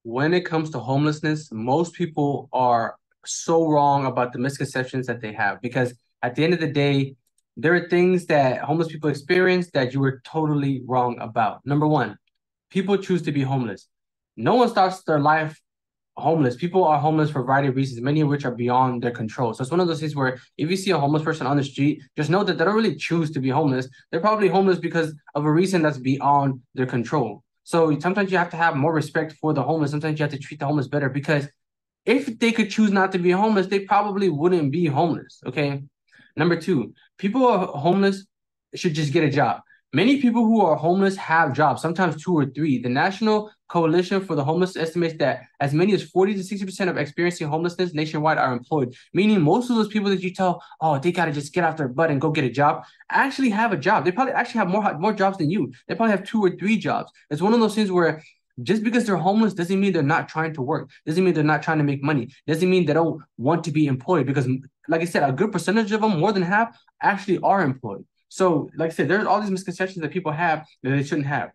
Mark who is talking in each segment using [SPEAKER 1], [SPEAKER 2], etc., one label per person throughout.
[SPEAKER 1] When it comes to homelessness, most people are so wrong about the misconceptions that they have because at the end of the day, there are things that homeless people experience that you were totally wrong about. Number one, people choose to be homeless. No one starts their life homeless. People are homeless for a variety of reasons, many of which are beyond their control. So it's one of those things where if you see a homeless person on the street, just know that they don't really choose to be homeless. They're probably homeless because of a reason that's beyond their control. So sometimes you have to have more respect for the homeless. Sometimes you have to treat the homeless better because if they could choose not to be homeless, they probably wouldn't be homeless. Okay. Number two, people who are homeless should just get a job. Many people who are homeless have jobs, sometimes two or three. The National Coalition for the Homeless estimates that as many as 40 to 60% of experiencing homelessness nationwide are employed, meaning most of those people that you tell, oh, they got to just get off their butt and go get a job, actually have a job. They probably actually have more jobs than you. They probably have two or three jobs. It's one of those things where just because they're homeless doesn't mean they're not trying to work. Doesn't mean they're not trying to make money. Doesn't mean they don't want to be employed because, like I said, a good percentage of them, more than half, actually are employed. So, like I said, there's all these misconceptions that people have that they shouldn't have.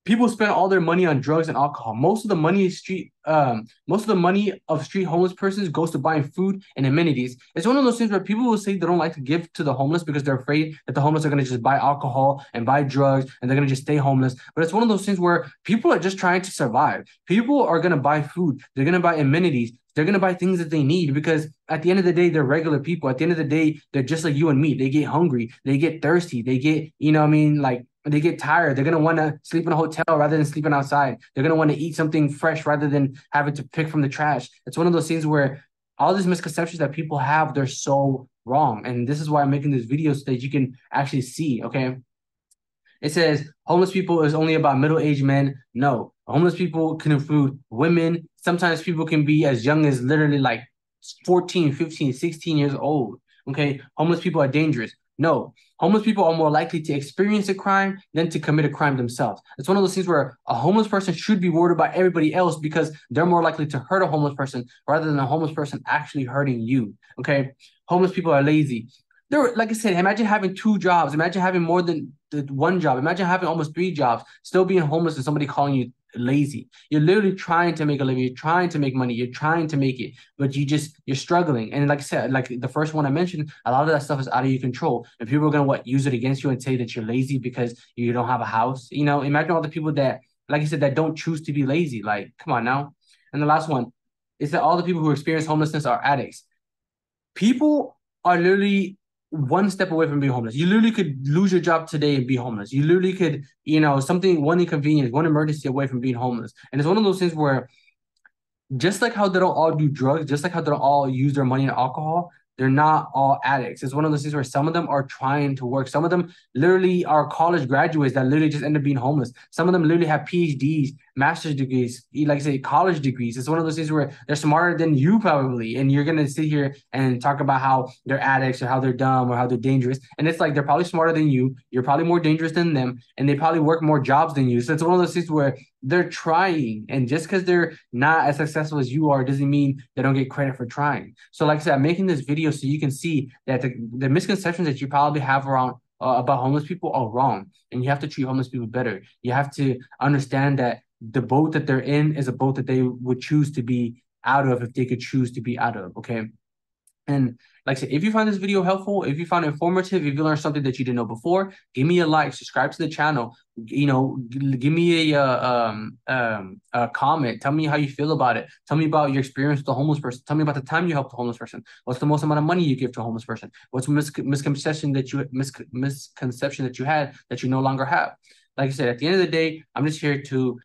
[SPEAKER 1] People spend all their money on drugs and alcohol. Most of the money of street homeless persons goes to buying food and amenities. It's one of those things where people will say they don't like to give to the homeless because they're afraid that the homeless are going to just buy alcohol and buy drugs and they're going to just stay homeless. But it's one of those things where people are just trying to survive. People are going to buy food. They're going to buy amenities. They're going to buy things that they need because at the end of the day, they're regular people. At the end of the day, they're just like you and me. They get hungry. They get thirsty. They get, what I mean, like they get tired. They're gonna want to sleep in a hotel rather than sleeping outside. They're gonna want to eat something fresh rather than having to pick from the trash. It's one of those things where all these misconceptions that people have, they're so wrong. And this is why I'm making this video so that you can actually see. Okay. It says homeless people is only about middle-aged men. No, homeless people can include women. Sometimes people can be as young as literally like 14, 15, 16 years old. Okay. Homeless people are dangerous. No, homeless people are more likely to experience a crime than to commit a crime themselves. It's one of those things where a homeless person should be worried about everybody else because they're more likely to hurt a homeless person rather than a homeless person actually hurting you. Okay. Homeless people are lazy. There, like I said, imagine having two jobs. Imagine having more than the one job. Imagine having almost three jobs, still being homeless, and somebody calling you lazy. You're literally trying to make a living. You're trying to make money. You're trying to make it, but you're struggling. And like I said, like the first one I mentioned, a lot of that stuff is out of your control. And people are gonna use it against you and say that you're lazy because you don't have a house. Imagine all the people that, like I said, that don't choose to be lazy. Like, come on now. And the last one is that all the people who experience homelessness are addicts. People are literally one step away from being homeless. You literally could lose your job today and be homeless. You literally could, one inconvenience, one emergency away from being homeless. And it's one of those things where just like how they don't all do drugs, just like how they don't all use their money in alcohol, they're not all addicts. It's one of those things where some of them are trying to work. Some of them literally are college graduates that literally just end up being homeless. Some of them literally have PhDs, master's degrees, like I say, college degrees. It's one of those things where they're smarter than you probably, and you're gonna sit here and talk about how they're addicts or how they're dumb or how they're dangerous. And it's like they're probably smarter than you. You're probably more dangerous than them, and they probably work more jobs than you. So it's one of those things where they're trying, and just because they're not as successful as you are doesn't mean they don't get credit for trying. So like I said, I'm making this video so you can see that the misconceptions that you probably have around about homeless people are wrong, and you have to treat homeless people better. You have to understand that the boat that they're in is a boat that they would choose to be out of if they could choose to be out of. Okay. And like I said, if you find this video helpful, if you found it informative, if you learned something that you didn't know before, give me a like, subscribe to the channel, give me a comment. Tell me how you feel about it. Tell me about your experience with a homeless person. Tell me about the time you helped a homeless person. What's the most amount of money you give to a homeless person? What's a misconception that you had that you no longer have? Like I said, at the end of the day, I'm just here to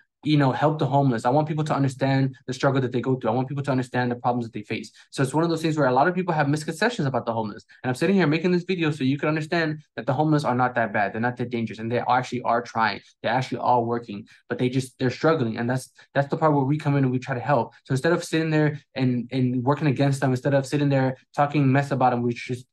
[SPEAKER 1] help the homeless. I want people to understand the struggle that they go through. I want people to understand the problems that they face. So it's one of those things where a lot of people have misconceptions about the homeless. And I'm sitting here making this video so you can understand that the homeless are not that bad. They're not that dangerous. And they actually are trying. They actually are working, but they're struggling. And that's the part where we come in and we try to help. So instead of sitting there and working against them, instead of sitting there talking mess about them, we should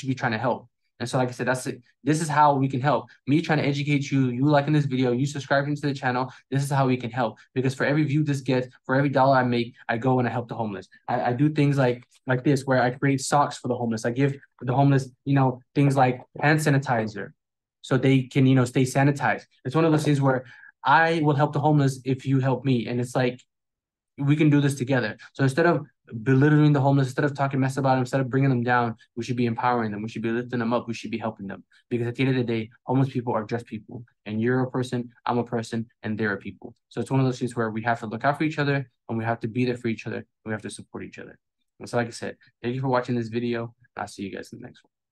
[SPEAKER 1] be trying to help. And so, like I said, that's it. This is how we can help. Me trying to educate you, you liking this video, you subscribing to the channel. This is how we can help. Because for every view this gets, for every dollar I make, I go and I help the homeless. I do things like this, where I create socks for the homeless. I give the homeless, things like hand sanitizer, so they can, stay sanitized. It's one of those things where I will help the homeless if you help me. And it's like we can do this together. So instead of belittling the homeless, instead of talking mess about them, instead of bringing them down, we should be empowering them. We should be lifting them up. We should be helping them. Because at the end of the day, homeless people are just people. And you're a person, I'm a person, and they're a people. So it's one of those things where we have to look out for each other, and we have to be there for each other. And we have to support each other. And so like I said, thank you for watching this video. I'll see you guys in the next one.